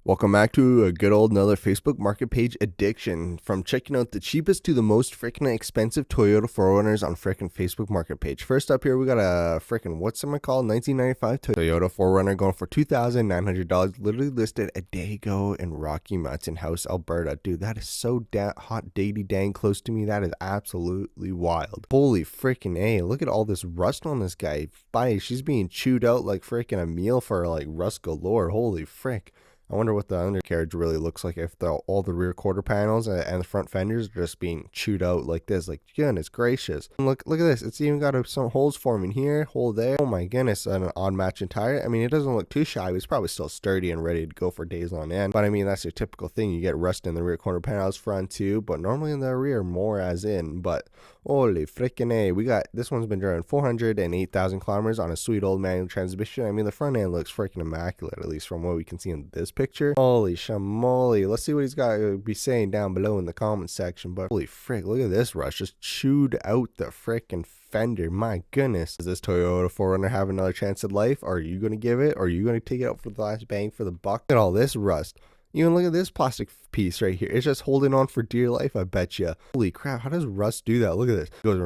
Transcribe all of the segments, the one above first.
Welcome back to a good old another Facebook market page addiction. From checking out the cheapest to the most freaking expensive Toyota 4runners on freaking Facebook market page. First up here, we got a freaking, what's it called, 1995 Toyota 4runner going for $2,900. Literally listed a day ago in Rocky Mountain House, Alberta. Dude, that is so hot, daty, dang close to me. That is absolutely wild. Holy freaking A. Look at all this rust on this guy. She's being chewed out like freaking a meal for like rust galore. Holy frick. I wonder what the undercarriage really looks like if all the rear quarter panels and the front fenders are just being chewed out like this. Like, goodness gracious. And look at this. It's even got some holes forming here, hole there. Oh my goodness, and an odd matching tire. I mean, it doesn't look too shabby. It's probably still sturdy and ready to go for days on end. But I mean, that's your typical thing. You get rust in the rear corner panels, front too, but normally in the rear more as in. But holy freaking A. We got, this one's been driving 408,000 kilometers on a sweet old manual transmission. I mean, the front end looks freaking immaculate, at least from what we can see in this picture. Holy shamoly. Let's see what he's got to be saying down below in the comment section. But holy frick, look at this rust. Just chewed out the freaking fender. My goodness. Does this Toyota 4runner have another chance at life? Are you going to give it? Or are you going to take it out for the last bang for the buck? Look at all this rust. Even look at this plastic piece right here. It's just holding on for dear life, I bet you. Holy crap, how does rust do that? Look at this. It goes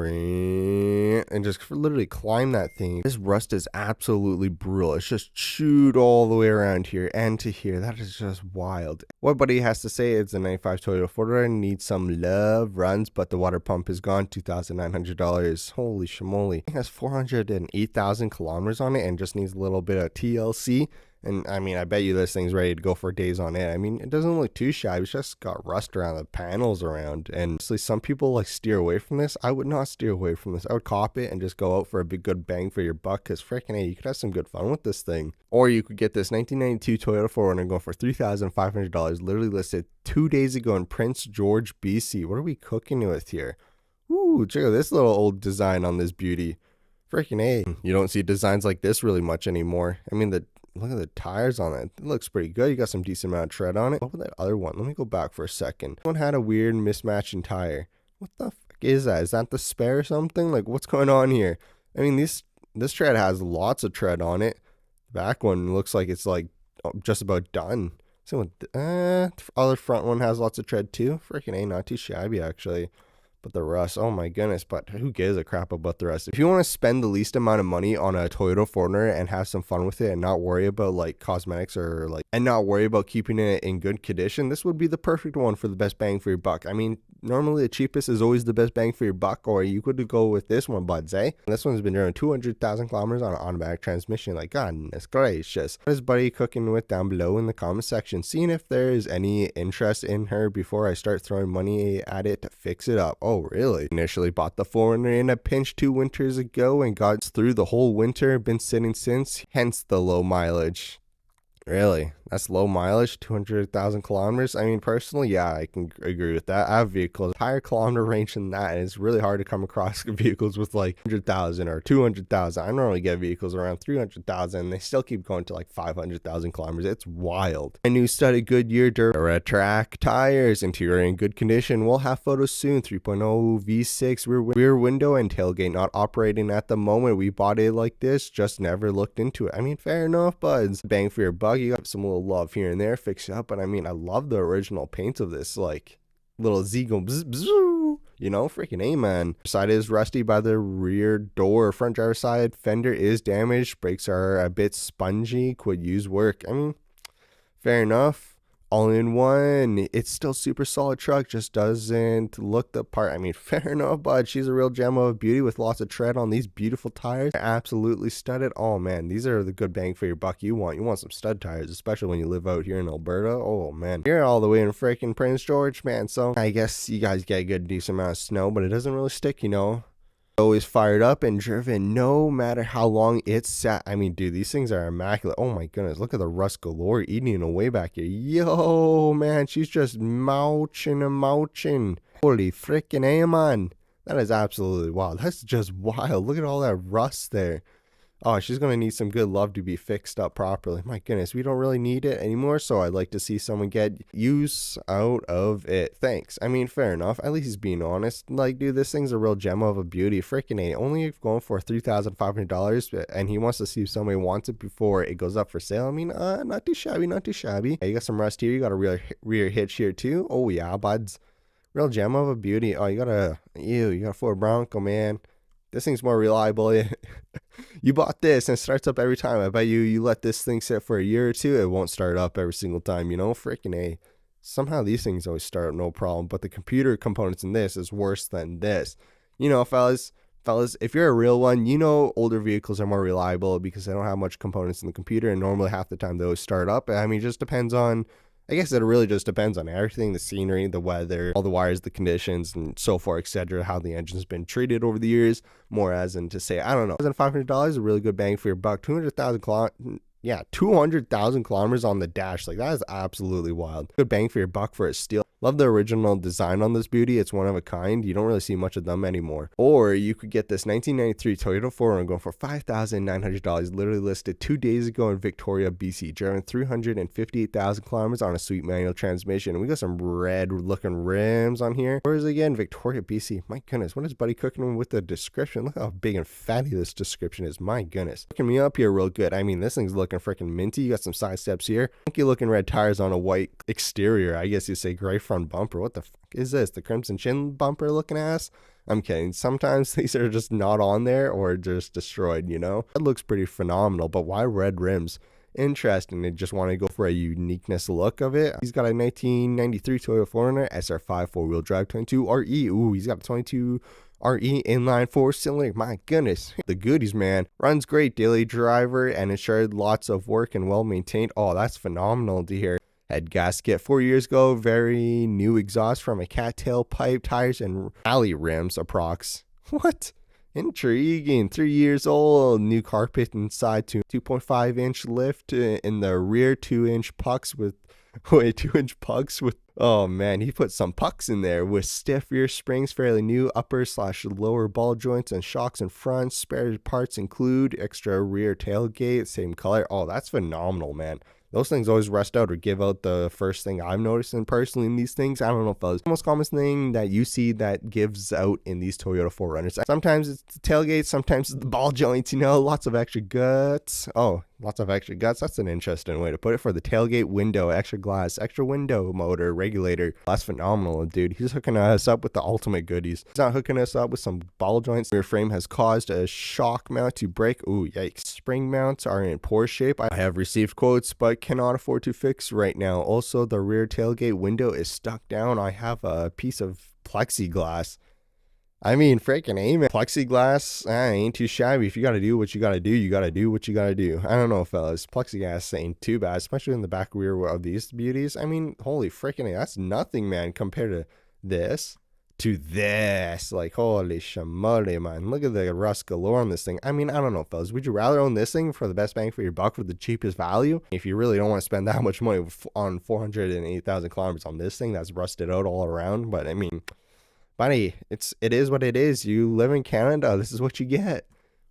and just literally climb that thing. This rust is absolutely brutal. It's just chewed all the way around here and to here. That is just wild. What buddy has to say, it's a 95 Toyota 4runner, needs some love, runs, but the water pump is gone, $2,900. Holy shamoly. It has 408,000 kilometers on it and just needs a little bit of TLC. And I mean, I bet you this thing's ready to go for days on end. I mean, it doesn't look too shabby. It's just got rust around the panels around. And honestly, some people like steer away from this. I would not steer away from this. I would cop it and just go out for a big good bang for your buck. Because freaking hey, you could have some good fun with this thing. Or you could get this 1992 Toyota 4runner going for $3,500. Literally listed 2 days ago in Prince George, BC. What are we cooking with here? Ooh, check out this little old design on this beauty. Freaking A. You don't see designs like this really much anymore. I mean, look at the tires on it. It looks pretty good. You got some decent amount of tread on it. What about that other one? Let me go back for a second. This one had a weird mismatching tire. What the fuck is that? Is that the spare or something? Like, what's going on here? I mean, this tread has lots of tread on it. The back one looks like it's like just about done. So the other front one has lots of tread too. Freaking A, not too shabby actually. But the rust, oh my goodness, but who gives a crap about the rest? If you want to spend the least amount of money on a Toyota 4runner and have some fun with it and not worry about like cosmetics and not worry about keeping it in good condition, this would be the perfect one for the best bang for your buck. I mean, normally the cheapest is always the best bang for your buck, or you could go with this one, buds, eh? This one's been driving 200,000 kilometers on an automatic transmission. Like, goodness gracious. What is buddy cooking with down below in the comment section? Seeing if there is any interest in her before I start throwing money at it to fix it up. Oh, really? Initially bought the 4runner in a pinch 2 winters ago and got through the whole winter. Been sitting since, hence the low mileage. Really? That's low mileage, 200,000 kilometers? I mean, personally, yeah, I can agree with that. I have vehicles higher kilometer range than that, and it's really hard to come across vehicles with like 100,000 or 200,000. I normally get vehicles around 300,000, and they still keep going to like 500,000 kilometers. It's wild. A new studded Goodyear Dura track tires, interior in good condition. We'll have photos soon. 3.0 V6 rear window and tailgate not operating at the moment. We bought it like this, just never looked into it. I mean, fair enough, buds. Bang for your buck. You got some little love here and there, fix it up, but I mean, I love the original paint of this, like little Z go bzz, bzz, you know, freaking A, man. Side is rusty by the rear door. Front driver side fender is damaged. Brakes are a bit spongy, could use work. I mean, fair enough. All in one. It's still super solid truck, just doesn't look the part. I mean, fair enough, but she's a real gem of beauty with lots of tread on these beautiful tires. Absolutely studded. Oh man, these are the good bang for your buck you want. You want some stud tires, especially when you live out here in Alberta. Oh man, you're all the way in freaking Prince George, man. So I guess you guys get a good decent amount of snow, but it doesn't really stick, you know. Always fired up and driven no matter how long it's sat. I mean, dude, these things are immaculate. Oh my goodness, look at the rust galore eating away back here. Yo, man, she's just mouching and mouching. Holy freaking A, man. That is absolutely wild. That's just wild. Look at all that rust there. Oh, she's going to need some good love to be fixed up properly. My goodness, we don't really need it anymore, so I'd like to see someone get use out of it. Thanks. I mean, fair enough. At least he's being honest. Like, dude, this thing's a real gem of a beauty. Freaking A. Only going for $3,500, and he wants to see if somebody wants it before it goes up for sale. I mean, not too shabby, not too shabby. You got some rust here. You got a rear hitch here, too. Oh, yeah, buds. Real gem of a beauty. Oh, you got a Ford Bronco, man. This thing's more reliable. You bought this and it starts up every time. I bet you let this thing sit for a year or two, it won't start up every single time, you know? Freaking A. Somehow these things always start up, no problem. But the computer components in this is worse than this. You know, fellas, if you're a real one, you know older vehicles are more reliable because they don't have much components in the computer, and normally half the time they always start up. I mean, it just depends on, I guess it really just depends on everything, the scenery, the weather, all the wires, the conditions, and so forth, etc., how the engine's been treated over the years, more as in to say, I don't know, $500 is a really good bang for your buck. 200,000 kilometers on the dash. Like, that is absolutely wild. Good bang for your buck for a steal. Love the original design on this beauty. It's one of a kind. You don't really see much of them anymore. Or you could get this 1993 Toyota 4runner going for $5,900. Literally listed 2 days ago in Victoria, BC. Driven 358,000 kilometers on a sweet manual transmission. And we got some red looking rims on here. Where is it again? Victoria, BC. My goodness, what is Buddy cooking with the description? Look how big and fatty this description is. My goodness. Looking me up here real good. I mean, this thing's looking freaking minty. You got some side steps here. Funky looking red tires on a white exterior. I guess you say gray front bumper. What the fuck is this? The Crimson Chin bumper looking ass? I'm kidding. Sometimes these are just not on there or just destroyed, you know? That looks pretty phenomenal, but why red rims? Interesting. They just want to go for a uniqueness look of it. He's got a 1993 Toyota 4runner SR5 4-wheel drive 22 RE. Ooh, he's got a 22 RE inline 4-cylinder. My goodness, the goodies, man. Runs great, daily driver, and ensured lots of work and well maintained. Oh, that's phenomenal to hear. Head gasket 4 years ago, very new exhaust from a cattail pipe, tires and alley rims approx. What? Intriguing. 3 years old, new carpet inside, 2.5-inch lift in the rear, 2-inch pucks with, wait, 2-inch pucks with, oh man, he put some pucks in there with stiff rear springs, fairly new upper/lower ball joints and shocks in front. Spare parts include extra rear tailgate, same color. Oh, that's phenomenal, man. Those things always rust out or give out the first thing I'm noticing personally in these things. I don't know, fellas. The most common thing that you see that gives out in these Toyota 4runners. Sometimes it's the tailgate, sometimes it's the ball joints, you know, lots of extra guts. Oh, lots of extra guts. That's an interesting way to put it. For the tailgate window, extra glass, extra window motor, regulator. That's phenomenal, dude. He's hooking us up with the ultimate goodies. He's not hooking us up with some ball joints. Rear frame has caused a shock mount to break. Ooh, yikes. Spring mounts are in poor shape. I have received quotes, but cannot afford to fix right now. Also, the rear tailgate window is stuck down. I have a piece of plexiglass. I mean, freaking amen. Plexiglass, ain't too shabby. If you gotta do what you gotta do, you gotta do what you gotta do. I don't know, fellas. Plexiglass ain't too bad, especially in the back rear of these beauties. I mean, holy freaking, that's nothing, man, compared to this. Like, holy shamole, man. Look at the rust galore on this thing. I mean, I don't know, fellas. Would you rather own this thing for the best bang for your buck for the cheapest value? If you really don't want to spend that much money on 408,000 kilometers on this thing that's rusted out all around, but I mean, buddy, it is what it is. You live in Canada, this is what you get.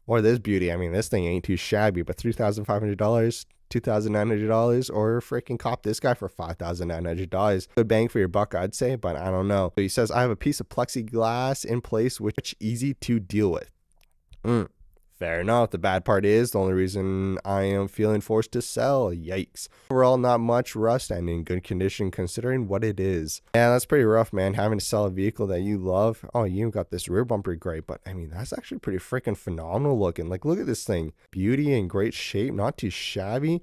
Or this beauty. I mean, this thing ain't too shabby, but $3,500, $2,900, or freaking cop this guy for $5,900. Good bang for your buck, I'd say, but I don't know. So he says, I have a piece of plexiglass in place, which easy to deal with. Fair enough. The bad part is the only reason I am feeling forced to sell. Yikes. Overall, not much rust and in good condition considering what it is. Yeah, that's pretty rough, man. Having to sell a vehicle that you love. Oh, you got this rear bumper, great, but I mean, that's actually pretty freaking phenomenal looking. Like, look at this thing. Beauty in great shape, not too shabby.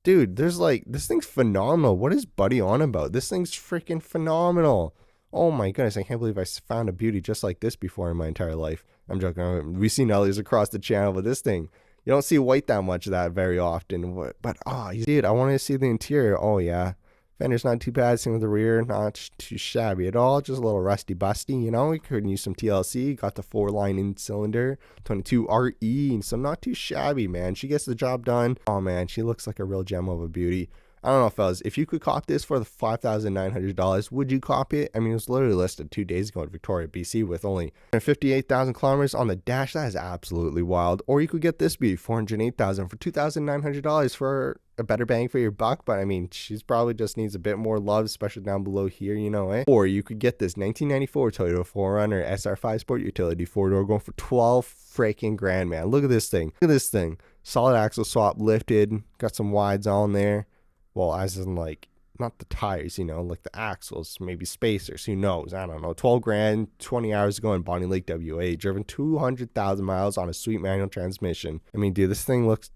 Dude, there's like, this thing's phenomenal. What is Buddy on about? This thing's freaking phenomenal. Oh my goodness, I can't believe I found a beauty just like this before in my entire life. I'm joking. We've seen others across the channel, but this thing, you don't see white that much of that very often. But oh, dude, I wanted to see the interior. Oh yeah, fender's not too bad. Same with the rear, not too shabby at all. Just a little rusty busty, you know. We could use some TLC. Got the 4-line in cylinder, 22 RE, and so not too shabby, man. She gets the job done. Oh man, she looks like a real gem of a beauty. I don't know, fellas. If you could cop this for the $5,900, would you copy it? I mean, it was literally listed 2 days ago in Victoria, BC, with only 58,000 kilometers on the dash. That is absolutely wild. Or you could get this beauty, 408,000 for $2,900 for a better bang for your buck. But I mean, she's probably just needs a bit more love, especially down below here, you know, eh? Or you could get this 1994 Toyota 4Runner SR5 Sport Utility 4-door going for 12 freaking grand, man. Look at this thing. Look at this thing. Solid axle swap, lifted, got some wides on there. Well, as in like, not the tires, you know, like the axles, maybe spacers, who knows? I don't know. 12 grand, 20 hours ago in Bonnie Lake, WA, driven 200,000 miles on a sweet manual transmission. I mean, dude, this thing looks,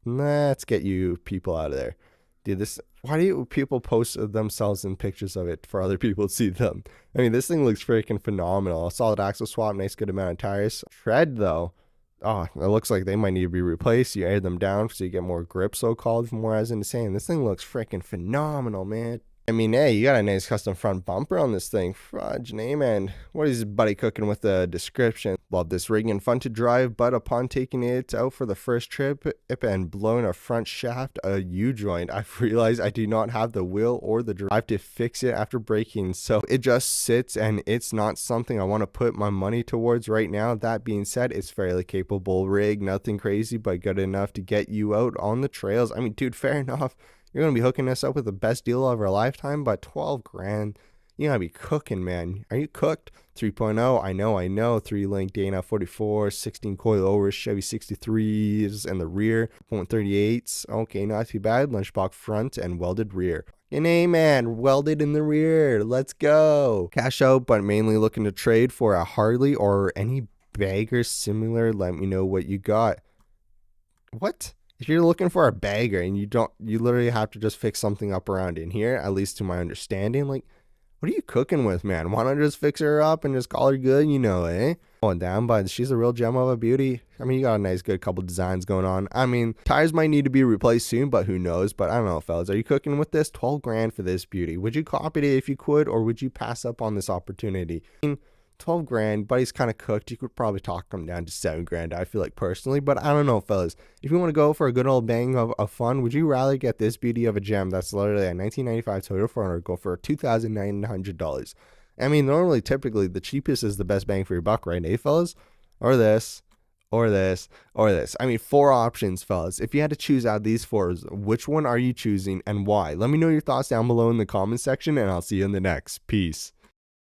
let's get you people out of there. Dude, why do people post themselves in pictures of it for other people to see them? I mean, this thing looks freaking phenomenal. A solid axle swap, nice good amount of tires. Tread, though. Oh, it looks like they might need to be replaced. You air them down so you get more grip, so-called, from where I was insane. This thing looks freaking phenomenal, man. I mean, hey, you got a nice custom front bumper on this thing. Fudge name, and what is buddy cooking with the description? Love this rig and fun to drive, but upon taking it out for the first trip and blowing a front shaft a U-joint, I've realized I do not have the will or the drive to fix it after braking, so it just sits, and it's not something I want to put my money towards right now. That being said, it's fairly capable rig, nothing crazy, but good enough to get you out on the trails. I mean, dude, fair enough. You're going to be hooking us up with the best deal of our lifetime, but 12 grand, you got to be cooking, man. Are you cooked? 3.0, I know. 3-link Dana 44, 16 coil over, Chevy 63s in the rear, .38s. Okay, not too bad. Lunchbox front and welded rear. And hey, man, welded in the rear. Let's go. Cash out, but mainly looking to trade for a Harley or any bagger similar. Let me know what you got. What? If you're looking for a bagger and you literally have to just fix something up around in here, at least to my understanding, like, what are you cooking with, man? Why not just fix her up and just call her good, you know, eh? Going down, but she's a real gem of a beauty. I mean, you got a nice, good couple designs going on. I mean, tires might need to be replaced soon, but who knows? But I don't know, fellas. Are you cooking with this? 12 grand for this beauty. Would you copy it if you could, or would you pass up on this opportunity? I mean, 12 grand, but he's kind of cooked. You could probably talk him down to 7 grand, I feel like, personally. But I don't know, fellas. If you want to go for a good old bang of fun, would you rather get this beauty of a gem that's literally a 1995 Toyota 4Runner go for $2,900? I mean, normally, typically, the cheapest is the best bang for your buck, right, eh, fellas? Or this, or this, or this. I mean, 4 options, fellas. If you had to choose out of these 4, which one are you choosing and why? Let me know your thoughts down below in the comment section, and I'll see you in the next. Peace.